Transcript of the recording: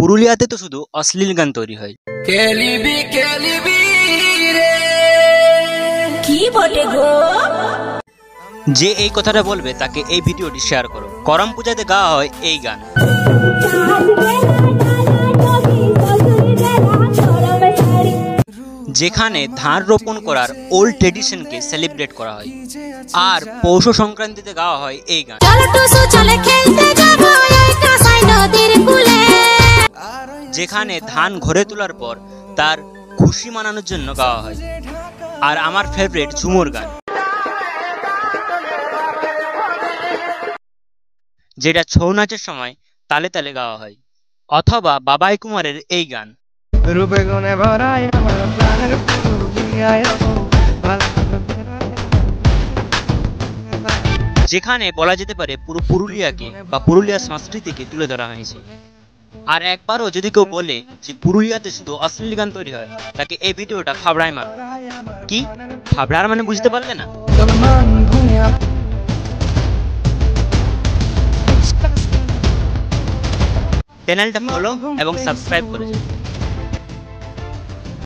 পুরুলিয়াতে তো শুধু অশ্লীল গান তৈরি হয়। কি বটে গো? যে এই কথাটা বলবে তাকে এই ভিডিওটি শেয়ার করো। করম পূজাতে গাওয়া হয় এই গান, যেখানে ধান রোপণ করার ওল্ড ট্রেডিশনকে সেলিব্রেট করা হয়। আর পৌষ সংক্রান্তিতে গাওয়া হয় এই গান, যেখানে ধান ঘরে তোলার পর তার খুশি মানানোর জন্য গাওয়া হয়। আর আমার ফেভারিট ঝুমুর গান, যেটা ছৌ নাচের সময় তালে তালে গাওয়া হয়। অথবা বাবাই কুমারের এই গান, যেখানে বলা যেতে পারে পুরো পুরুলিয়াকে বা পুরুলিয়ার সংস্কৃতিকে তুলে ধরা হয়েছে। আর একবারও যদি কেউ বলে যে পুরুলিয়াতে শুধু অশ্লীল গান তৈরি হয়, তাকে এই ভিডিওটা ফাবড়ায় মার। কি ফাবড়ার মানে বুঝতে পারলে না? চ্যানেলটা ফলো এবং সাবস্ক্রাইব করেছো।